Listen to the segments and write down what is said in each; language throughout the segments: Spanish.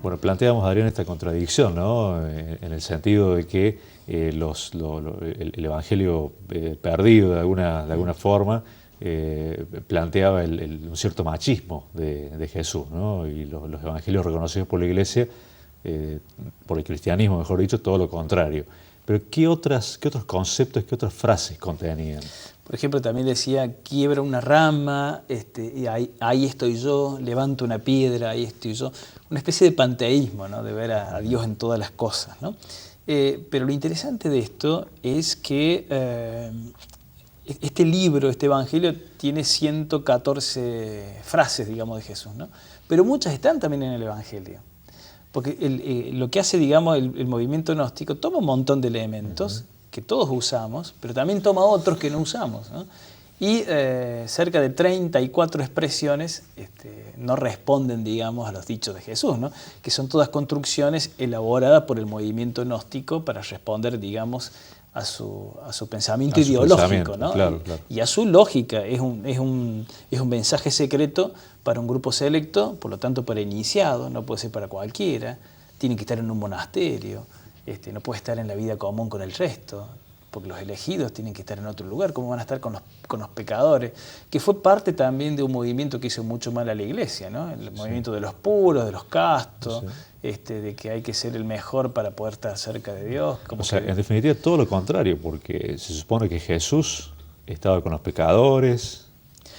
Bueno, planteamos, Adrián, esta contradicción, ¿no? En el sentido de que el Evangelio perdido de alguna forma planteaba un cierto machismo de Jesús, ¿no? Y los evangelios reconocidos por la Iglesia, por el cristianismo, mejor dicho, todo lo contrario. Pero qué otros conceptos, qué otras frases contenían? Por ejemplo, también decía, quiebra una rama, y ahí estoy yo, levanto una piedra, ahí estoy yo. Una especie de panteísmo, ¿no? De ver a Dios en todas las cosas, ¿no? Pero lo interesante de esto es que este libro, este evangelio, tiene 114 frases, digamos, de Jesús, ¿no? Pero muchas están también en el evangelio. Porque lo que hace, digamos, el movimiento gnóstico toma un montón de elementos que todos usamos, pero también toma otros que no usamos, ¿no? Y cerca de 34 expresiones no responden, digamos, a los dichos de Jesús, ¿no? Que son todas construcciones elaboradas por el movimiento gnóstico para responder, digamos, a su pensamiento ideológico, ¿no? Claro, claro. Y a su lógica. Es un mensaje secreto para un grupo selecto, por lo tanto para iniciados, no puede ser para cualquiera, tiene que estar en un monasterio, no puede estar en la vida común con el resto, porque los elegidos tienen que estar en otro lugar. ¿Cómo van a estar con los pecadores? Que fue parte también de un movimiento que hizo mucho mal a la Iglesia, ¿no? El movimiento de los puros, de los castos, de que hay que ser el mejor para poder estar cerca de Dios. O sea, en definitiva, todo lo contrario, porque se supone que Jesús estaba con los pecadores,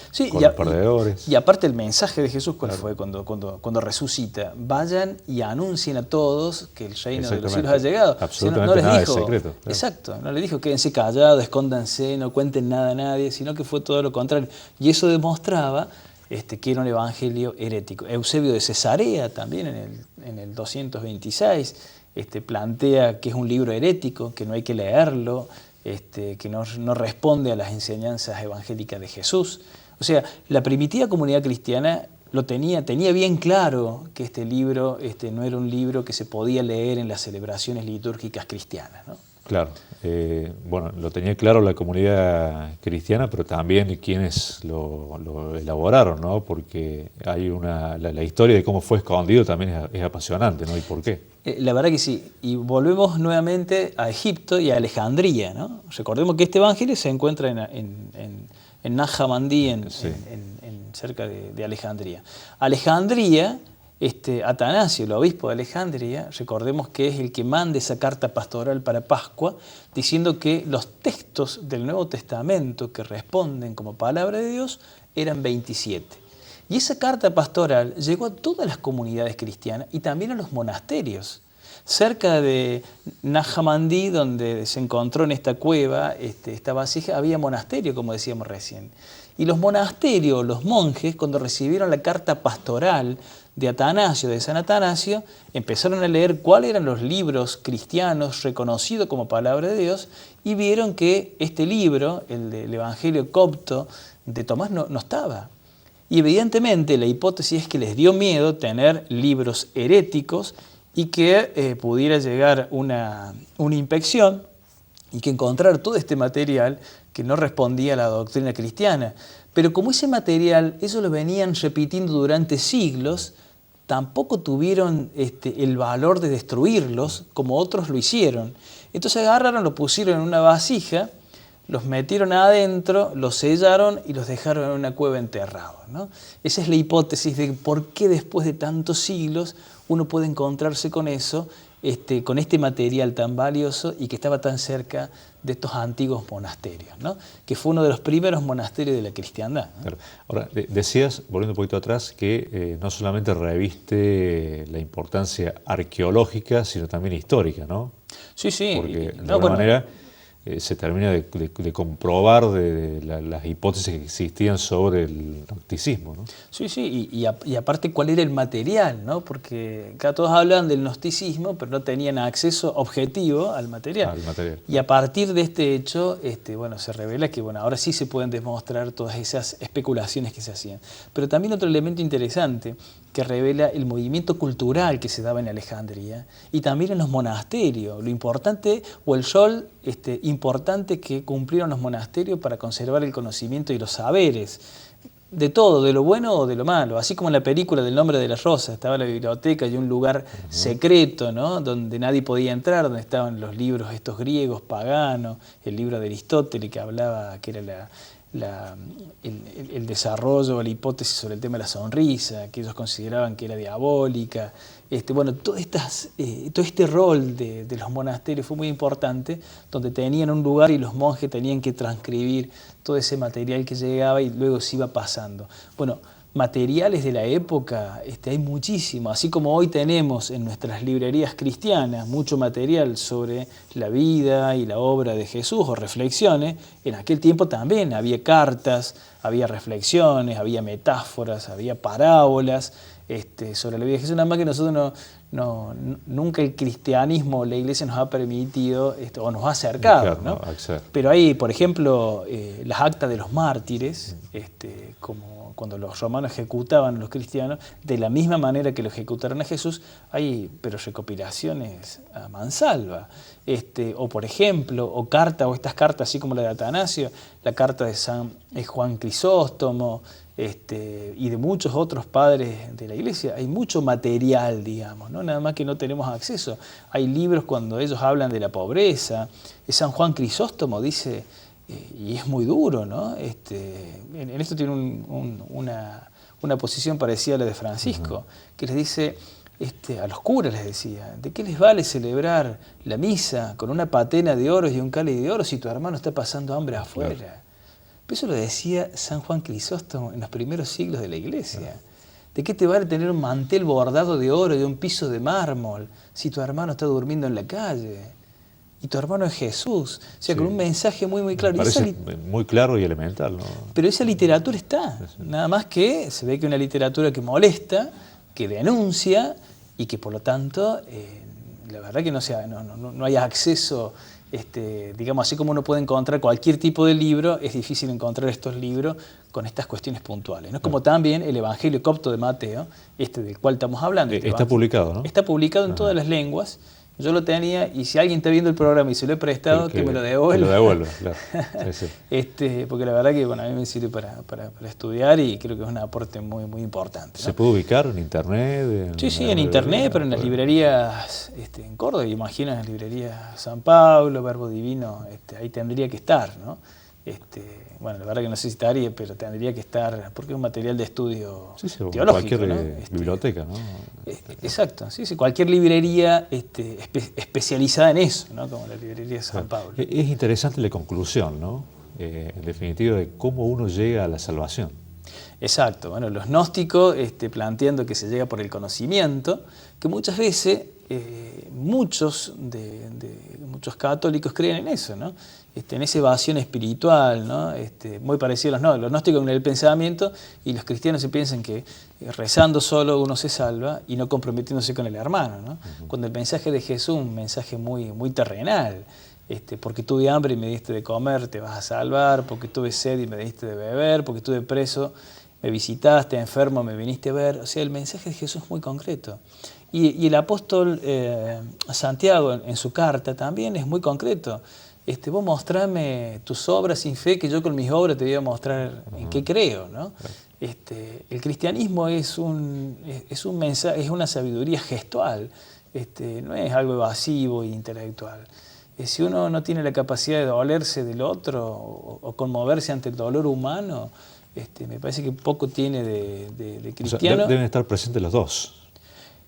sí, con los perdedores. Y aparte el mensaje de Jesús, ¿cuál fue cuando resucita? Vayan y anuncien a todos que el reino de los cielos ha llegado. Absolutamente, no les nada dijo, de secreto. Claro. Exacto, no les dijo quédense callados, escóndanse, no cuenten nada a nadie, sino que fue todo lo contrario. Y eso demostraba que era un evangelio herético. Eusebio de Cesarea también en el 226 plantea que es un libro herético, que no hay que leerlo, que no responde a las enseñanzas evangélicas de Jesús. O sea, la primitiva comunidad cristiana tenía bien claro que este libro no era un libro que se podía leer en las celebraciones litúrgicas cristianas, ¿no? Claro, bueno, lo tenía claro la comunidad cristiana, pero también quienes lo elaboraron, ¿no? Porque hay la historia de cómo fue escondido también es apasionante, ¿no? ¿Y por qué? La verdad que sí, y volvemos nuevamente a Egipto y a Alejandría, ¿no? Recordemos que este evangelio se encuentra en Nag Hammadi, cerca de Alejandría. Alejandría, Atanasio, el obispo de Alejandría, recordemos que es el que manda esa carta pastoral para Pascua, diciendo que los textos del Nuevo Testamento que responden como palabra de Dios eran 27. Y esa carta pastoral llegó a todas las comunidades cristianas y también a los monasterios. Cerca de Nag Hammadi, donde se encontró en esta cueva, esta vasija, había monasterio, como decíamos recién. Y los monasterios, los monjes, cuando recibieron la carta pastoral de Atanasio, de San Atanasio, empezaron a leer cuáles eran los libros cristianos reconocidos como palabra de Dios y vieron que este libro, el del Evangelio copto de Tomás, no estaba. Y evidentemente la hipótesis es que les dio miedo tener libros heréticos y que pudiera llegar una inspección y que encontrar todo este material que no respondía a la doctrina cristiana. Pero como ese material, ellos lo venían repitiendo durante siglos, tampoco tuvieron el valor de destruirlos como otros lo hicieron. Entonces agarraron, lo pusieron en una vasija, los metieron adentro, los sellaron y los dejaron en una cueva enterrados, ¿no? Esa es la hipótesis de por qué después de tantos siglos uno puede encontrarse con eso, con este material tan valioso y que estaba tan cerca de estos antiguos monasterios, ¿no? Que fue uno de los primeros monasterios de la cristiandad, ¿no? Claro. Ahora, decías, volviendo un poquito atrás, que no solamente reviste la importancia arqueológica, sino también histórica, ¿no? Sí, sí. Porque de alguna manera se termina de comprobar las hipótesis que existían sobre el gnosticismo, ¿no? Sí, sí, y aparte cuál era el material, ¿no? Porque acá todos hablan del gnosticismo, pero no tenían acceso objetivo al material. Y a partir de este hecho, se revela que ahora sí se pueden demostrar todas esas especulaciones que se hacían. Pero también otro elemento interesante que revela el movimiento cultural que se daba en Alejandría y también en los monasterios, lo importante o el rol importante que cumplieron los monasterios para conservar el conocimiento y los saberes. De todo, de lo bueno o de lo malo. Así como en la película del Nombre de las Rosas, estaba la biblioteca y un lugar secreto, ¿no? Donde nadie podía entrar, donde estaban los libros estos griegos, paganos, el libro de Aristóteles que hablaba, que era el desarrollo, la hipótesis sobre el tema de la sonrisa, que ellos consideraban que era diabólica. Bueno, todo este rol de los monasterios fue muy importante, donde tenían un lugar y los monjes tenían que transcribir todo ese material que llegaba y luego se iba pasando. Bueno, materiales de la época hay muchísimo, así como hoy tenemos en nuestras librerías cristianas mucho material sobre la vida y la obra de Jesús o reflexiones. En aquel tiempo también había cartas, había reflexiones, había metáforas, había parábolas sobre la vida de Jesús, nada más que nosotros nunca el cristianismo o la iglesia nos ha permitido o nos ha acercado, ¿no? Pero hay, por ejemplo, las actas de los mártires, como cuando los romanos ejecutaban a los cristianos, de la misma manera que lo ejecutaron a Jesús, hay pero recopilaciones a mansalva. O por ejemplo, o estas cartas así como la de Atanasio, la carta de San Juan Crisóstomo, y de muchos otros padres de la iglesia. Hay mucho material, digamos, ¿no? Nada más que no tenemos acceso. Hay libros cuando ellos hablan de la pobreza. San Juan Crisóstomo dice, y es muy duro, ¿no? En esto tiene una posición parecida a la de Francisco, que les dice, a los curas les decía, ¿de qué les vale celebrar la misa con una patena de oro y un cáliz de oro si tu hermano está pasando hambre afuera? Claro. Pero eso lo decía San Juan Crisóstomo en los primeros siglos de la iglesia. ¿De qué te vale tener un mantel bordado de oro y un piso de mármol si tu hermano está durmiendo en la calle? Y tu hermano es Jesús. O sea, con un mensaje muy, muy claro. Parece muy claro y elemental, ¿no? Pero esa literatura está. Nada más que se ve que una literatura que molesta, que denuncia y que por lo tanto, la verdad que no hay acceso. Digamos, así como uno puede encontrar cualquier tipo de libro, es difícil encontrar estos libros con estas cuestiones puntuales, ¿no? Como también el Evangelio copto de Mateo, del cual estamos hablando. Está publicado, ¿no? Está publicado en todas las lenguas. Yo lo tenía, y si alguien está viendo el programa y se lo he prestado, que me lo devuelva. Que lo devuelva, claro. Sí. Porque la verdad que a mí me sirve para estudiar y creo que es un aporte muy, muy importante, ¿no? ¿Se puede ubicar en internet? Sí, en internet, pero en las librerías en Córdoba, imagino en las librerías San Pablo, Verbo Divino, ahí tendría que estar, ¿no? Bueno, la verdad que no sé si estaría, pero tendría que estar, porque es un material de estudio teológico, cualquier, ¿no? Biblioteca, ¿no? Exacto, sí, cualquier librería especializada en eso, ¿no? Como la librería de San Pablo. Es interesante la conclusión, ¿no? En definitiva, de cómo uno llega a la salvación. Exacto, bueno, los gnósticos planteando que se llega por el conocimiento, que muchas veces muchos católicos creen en eso, ¿no? En esa evasión espiritual, ¿no? Muy parecido a los gnósticos en el pensamiento, y los cristianos se piensan que rezando solo uno se salva y no comprometiéndose con el hermano, ¿no? Cuando el mensaje de Jesús es un mensaje muy, muy terrenal. Porque tuve hambre y me diste de comer, te vas a salvar, porque tuve sed y me diste de beber, porque estuve preso, me visitaste, enfermo, me viniste a ver. O sea, el mensaje de Jesús es muy concreto. Y el apóstol Santiago en su carta también es muy concreto. Vos mostrame tus obras sin fe, que yo con mis obras te voy a mostrar en qué creo, ¿no? El cristianismo es un mensaje, es una sabiduría gestual, no es algo evasivo e intelectual. Si uno no tiene la capacidad de dolerse del otro o conmoverse ante el dolor humano, me parece que poco tiene de cristiano. O sea, deben estar presentes los dos.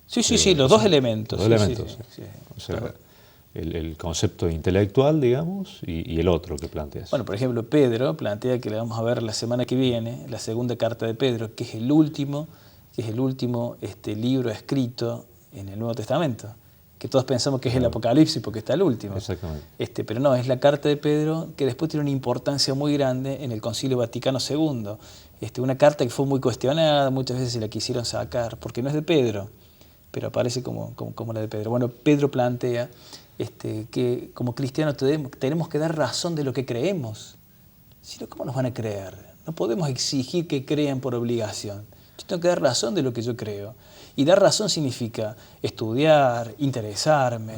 Sí, los dos elementos. Los elementos. Sí. O sea, el concepto intelectual, digamos, y el otro que planteas. Bueno, por ejemplo, Pedro plantea que le vamos a ver la semana que viene, la segunda carta de Pedro, que es el último libro escrito en el Nuevo Testamento, que todos pensamos que es el Apocalipsis porque está el último. Exactamente. Pero no, es la carta de Pedro que después tiene una importancia muy grande en el Concilio Vaticano II. Una carta que fue muy cuestionada, muchas veces se la quisieron sacar, porque no es de Pedro, pero aparece como la de Pedro. Bueno, Pedro plantea que como cristianos tenemos que dar razón de lo que creemos. Si no, ¿cómo nos van a creer? No podemos exigir que crean por obligación. Yo tengo que dar razón de lo que yo creo. Y dar razón significa estudiar, interesarme,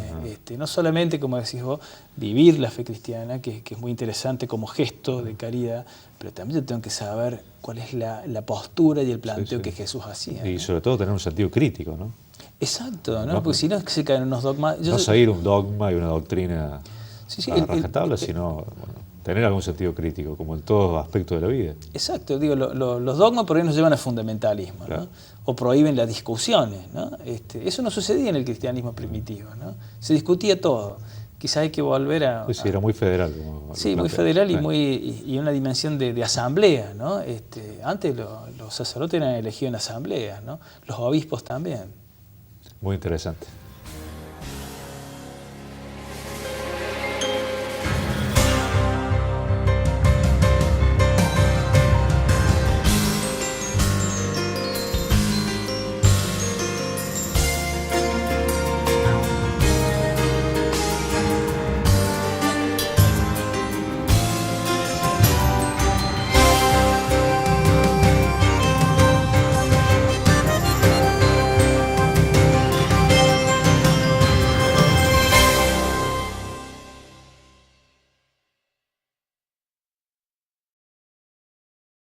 no solamente, como decís vos, vivir la fe cristiana, que es muy interesante como gesto de caridad, pero también yo tengo que saber cuál es la postura y el planteo que Jesús hacía. Y sobre todo tener un sentido crítico, ¿no? Exacto, ¿no? Porque si no es que se caen unos dogmas. No seguir un dogma y una doctrina a rajatabla, sino bueno, tener algún sentido crítico, como en todos aspectos de la vida. Exacto, digo, los dogmas por ahí nos llevan al fundamentalismo, claro. ¿no? O prohíben las discusiones, ¿no? Eso no sucedía en el cristianismo primitivo, ¿no? Se discutía todo. Quizás hay que volver a... Sí, era muy federal. Sí, muy federal y una dimensión de asamblea, ¿no? Antes los sacerdotes eran elegidos en asamblea, ¿no? Los obispos también. Muy interesante.